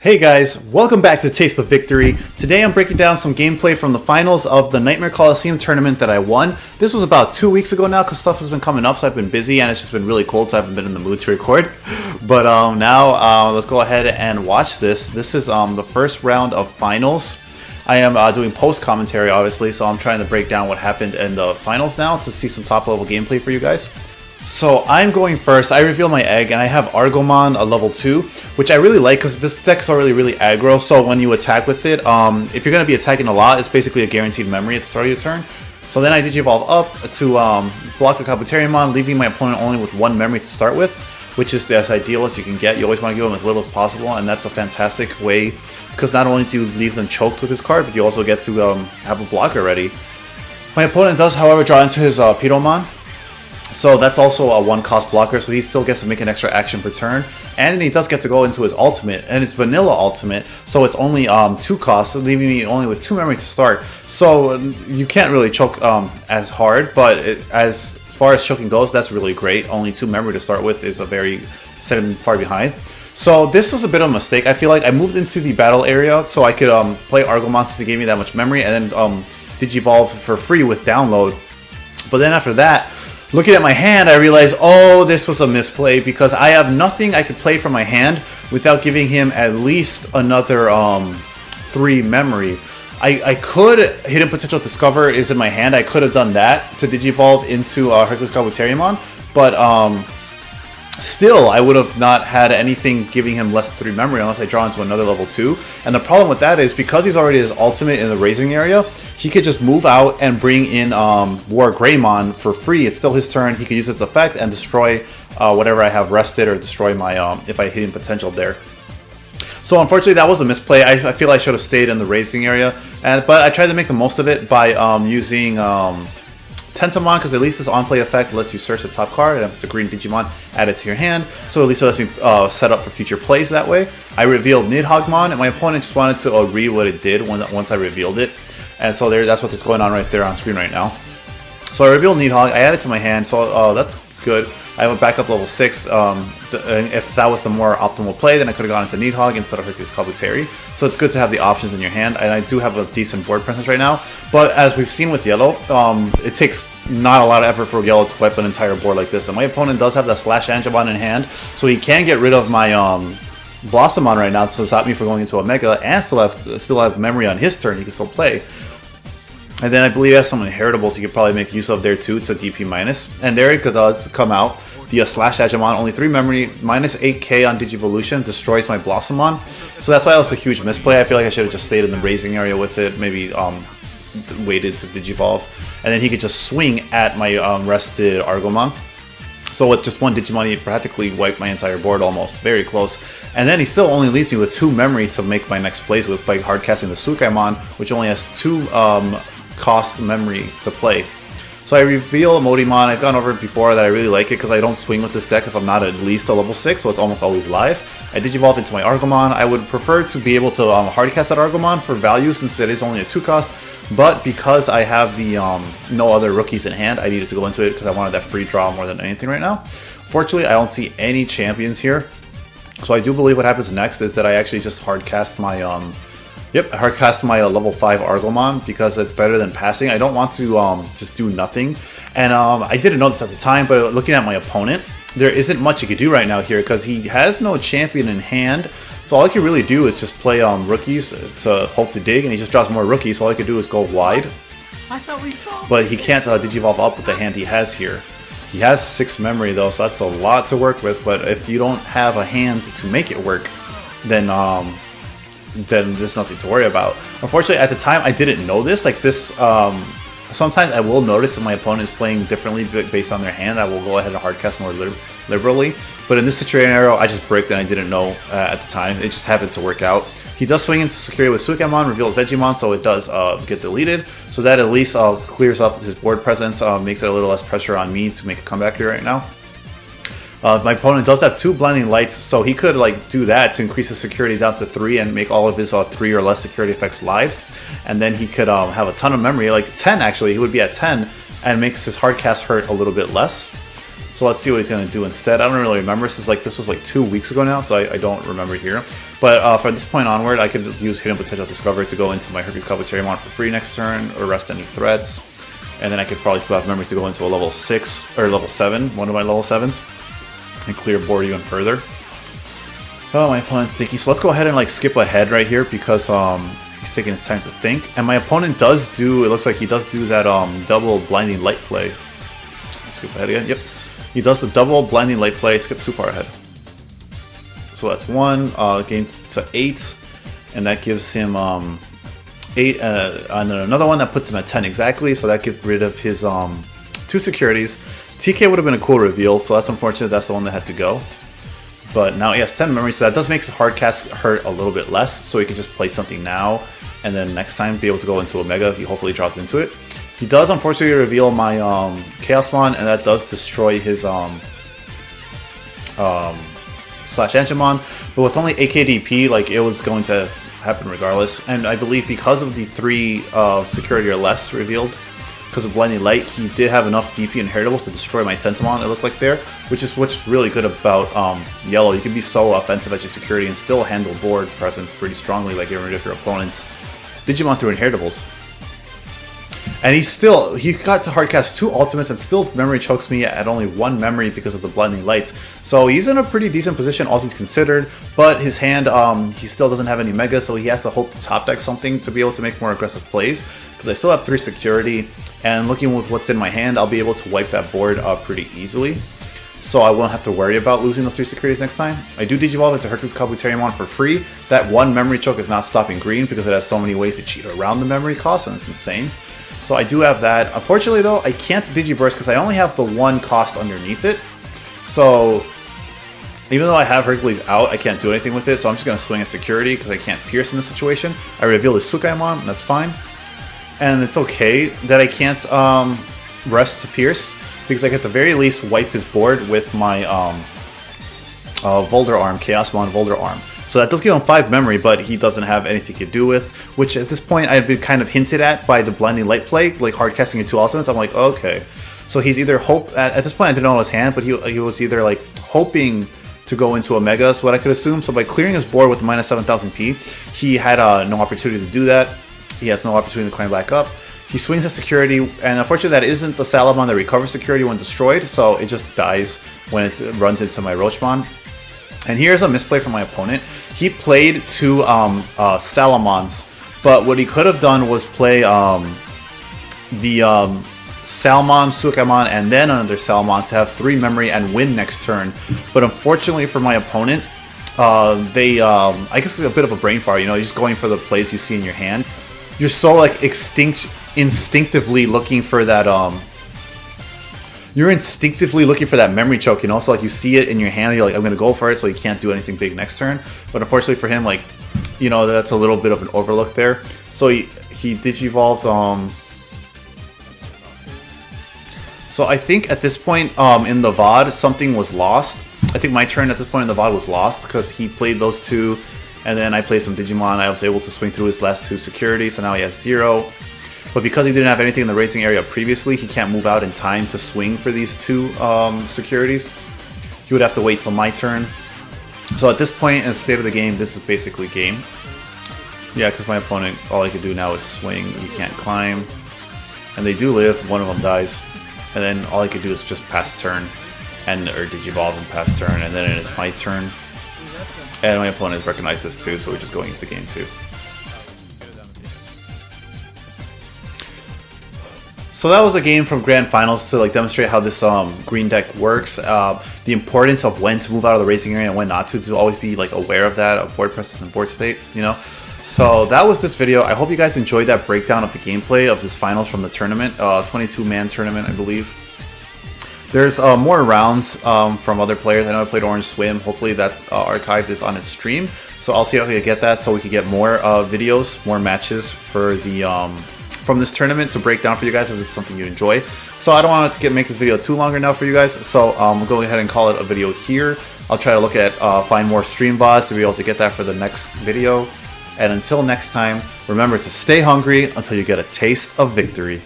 Hey guys, welcome back to Taste of Victory. Today I'm breaking down some gameplay from the finals of the Nightmare Colosseum tournament that I won. This was about 2 weeks ago now because stuff has been coming up, so I've been busy and it's just been really cold, so I haven't been in the mood to record. But now let's go ahead and watch this. This is the first round of finals. I am doing post commentary obviously, so I'm trying to break down what happened in the finals now to see some top level gameplay for you guys. So I'm going first. I reveal my egg, and I have Wargreymon, a level 2, which I really like because this deck's already really aggro. So when you attack with it, if you're going to be attacking a lot, it's basically a guaranteed memory at the start of your turn. So then I Digivolve up to block a Kabuterimon, leaving my opponent only with 1 memory to start with, which is as ideal as you can get. You always want to give them as little as possible, and that's a fantastic way because not only do you leave them choked with this card, but you also get to have a blocker ready. My opponent does, however, draw into his Pidomon. So that's also a 1-cost blocker, so he still gets to make an extra action per turn. And he does get to go into his ultimate, and it's vanilla ultimate, so it's only 2 costs, leaving me only with 2 memory to start. So you can't really choke as hard, but as far as choking goes, that's really great. Only 2 memory to start with is a very setting far behind. So this was a bit of a mistake. I feel like I moved into the battle area so I could play Wargreymon since it gave me that much memory, and then Digivolve for free with download. But then after that, looking at my hand, I realized, oh, this was a misplay because I have nothing I could play from my hand without giving him at least another 3 memory. I could Hidden Potential Discover is in my hand. I could have done that to Digivolve into Hercules Kabuterimon, but still, I would have not had anything giving him less than 3 memory unless I draw into another level 2. And the problem with that is because he's already his ultimate in the raising area, he could just move out and bring in Wargreymon for free. It's still his turn. He could use its effect and destroy whatever I have rested, or destroy my if I hit potential there. So unfortunately, that was a misplay. I feel I should have stayed in the raising area, but I tried to make the most of it by using Tentamon, because at least this on-play effect lets you search the top card, and if it's a green Digimon, add it to your hand. So at least it lets me set up for future plays that way. I revealed Nidhoggmon, and my opponent just wanted to read what it did once I revealed it. And so that's what's going on right there on screen right now. So I revealed Nidhogg, I added to my hand, so that's good. I have a backup level 6. If that was the more optimal play, then I could have gone into Nidhogg instead of Hercules Kabuteri. So it's good to have the options in your hand, and I do have a decent board presence right now. But as we've seen with Yellow, it takes not a lot of effort for Yellow to wipe an entire board like this. And my opponent does have the Slash Angemon in hand, so he can get rid of my Blossomon right now to stop me from going into a Mega, and still have memory on his turn. He can still play. And then I believe he has some inheritables you could probably make use of there too. It's a DP minus. And there it does come out. The Slash Angemon, only 3 memory, minus 8k on Digivolution, destroys my Blossomon. So that's why that was a huge misplay. I feel like I should have just stayed in the raising area with it, maybe waited to Digivolve. And then he could just swing at my rested Wargreymon. So with just 1 Digimon, he practically wiped my entire board almost. Very close. And then he still only leaves me with 2 memory to make my next plays with by hardcasting the Sukaimon, which only has 2 cost memory to play. So I reveal Modimon. I've gone over it before that I really like it because I don't swing with this deck if I'm not at least a level 6, so it's almost always live. I Digivolve into my Wargreymon. I would prefer to be able to hardcast that Wargreymon for value since it is only a 2 cost, but because I have the no other rookies in hand, I needed to go into it because I wanted that free draw more than anything right now. Fortunately, I don't see any champions here, so I do believe what happens next is that I actually just hardcast my hardcast my level 5 Wargreymon because it's better than passing. I don't want to just do nothing. And I didn't know this at the time, but looking at my opponent, there isn't much you could do right now here because he has no champion in hand. So all I can really do is just play rookies to hope to dig, and he just draws more rookies. So all I could do is go wide. But he can't Digivolve up with the hand he has here. He has 6 memory though, so that's a lot to work with. But if you don't have a hand to make it work, then there's nothing to worry about. Unfortunately, at the time, I didn't know this. Like this, sometimes I will notice that my opponent is playing differently based on their hand. I will go ahead and hardcast more liberally. But in this scenario, I just bricked and I didn't know at the time. It just happened to work out. He does swing into security with Sukaimon, reveals Vegimon, so it does get deleted. So that at least clears up his board presence, makes it a little less pressure on me to make a comeback here right now. My opponent does have 2 blinding lights, so he could do that to increase his security down to 3 and make all of his 3 or less security effects live. And then he could have a ton of memory, like 10 actually. He would be at 10 and makes his hardcast hurt a little bit less. So let's see what he's going to do instead. I don't really remember. This was like 2 weeks ago now, so I don't remember here. But from this point onward, I could use Hidden Potential Discovery to go into my Hercules Cabuteriamon for free next turn, arrest any threats. And then I could probably still have memory to go into a level 6 or level 7, one of my level 7s, and clear board even further. Oh, my opponent's thinking. So let's go ahead and like skip ahead right here because he's taking his time to think. And my opponent does do, it looks like he does do that double Blinding Light play. Skip ahead again. Yep. He does the double Blinding Light play, skip too far ahead. So that's 1, gains to 8, and that gives him 8, and then another one that puts him at 10 exactly, so that gets rid of his 2 securities. TK would have been a cool reveal, so that's unfortunate, that's the one that had to go. But now he has 10 memory, so that does make his hard cast hurt a little bit less, so he can just play something now, and then next time be able to go into Omega if he hopefully draws into it. He does unfortunately reveal my Chaosmon, and that does destroy his Slash Angemon, but with only AKDP, like it was going to happen regardless. And I believe because of the 3 security or less revealed, because of Blinding Light, he did have enough DP and Heritables to destroy my Tentomon, it looked like there, which is what's really good about Yellow. You can be so offensive at your security and still handle board presence pretty strongly, like getting rid of your opponent's Digimon through Inheritables. And he got to hardcast 2 ultimates and still memory chokes me at only 1 memory because of the Blinding Lights. So he's in a pretty decent position, all things considered, but his hand, he still doesn't have any Mega, so he has to hope to top deck something to be able to make more aggressive plays, because I still have 3 security, and looking with what's in my hand, I'll be able to wipe that board pretty easily. So I won't have to worry about losing those 3 securities next time. I do Digivolve into Hercules Cabuteriamon for free. That 1 memory choke is not stopping green because it has so many ways to cheat around the memory cost, and it's insane. So I do have that. Unfortunately though, I can't Digiburst because I only have the 1 cost underneath it. So even though I have Hercules out, I can't do anything with it. So I'm just going to swing a security because I can't pierce in this situation. I reveal the Tsukaimon, and that's fine. And it's okay that I can't rest to pierce because I can at the very least wipe his board with my Volder Arm, Chaosmon Volder Arm. So that does give him 5 memory, but he doesn't have anything to do with, which at this point I've been kind of hinted at by the Blinding Light play, like hard casting into ultimates. I'm like, okay. So he's either at this point I didn't know his hand, but he was either like hoping to go into Omega, is what I could assume. So by clearing his board with the minus 7000p, he had no opportunity to do that. He has no opportunity to climb back up. He swings a security, and unfortunately that isn't the Salamon that recovers security when destroyed, so it just dies when it runs into my Roachmon. And here's a misplay from my opponent. He played 2 Salamons, but what he could have done was play the Salmon, Tsukaimon, and then another Salmon to have 3 memory and win next turn. But unfortunately for my opponent, I guess it's a bit of a brain fart, you know, just going for the plays you see in your hand. You're so like instinctively looking for that you're instinctively looking for that memory choke, you know, so like you see it in your hand and you're like, I'm gonna go for it, so you can't do anything big next turn. But unfortunately for him, like, you know, that's a little bit of an overlook there. So he Digivolves so I think at this point in the VOD something was lost. I think my turn at this point in the VOD was lost because he played those 2 and then I played some Digimon. I was able to swing through his last 2 securities, so now he has 0. But because he didn't have anything in the racing area previously, he can't move out in time to swing for these 2 securities. He would have to wait till my turn. So at this point in the state of the game, this is basically game. Yeah, because my opponent, all I can do now is swing. He can't climb. And they do live. One of them dies. And then all I could do is just pass turn. Or Digivolve and pass turn. And then it is my turn. And my opponent recognized this too, so we're just going into game 2. So that was a game from Grand Finals to like demonstrate how this green deck works, the importance of when to move out of the racing area and when not to always be like aware of that, of board presence and board state, you know. So that was this video. I hope you guys enjoyed that breakdown of the gameplay of this finals from the tournament, 22-man tournament, I believe. There's more rounds from other players. I know I played Orange Swim. Hopefully that archive is on his stream. So I'll see if I can get that so we can get more videos, more matches for the from this tournament to break down for you guys if it's something you enjoy. So I don't want to make this video too longer now for you guys. So we'll go ahead and call it a video here. I'll try to look at find more stream VODs to be able to get that for the next video. And until next time, remember to stay hungry until you get a taste of victory.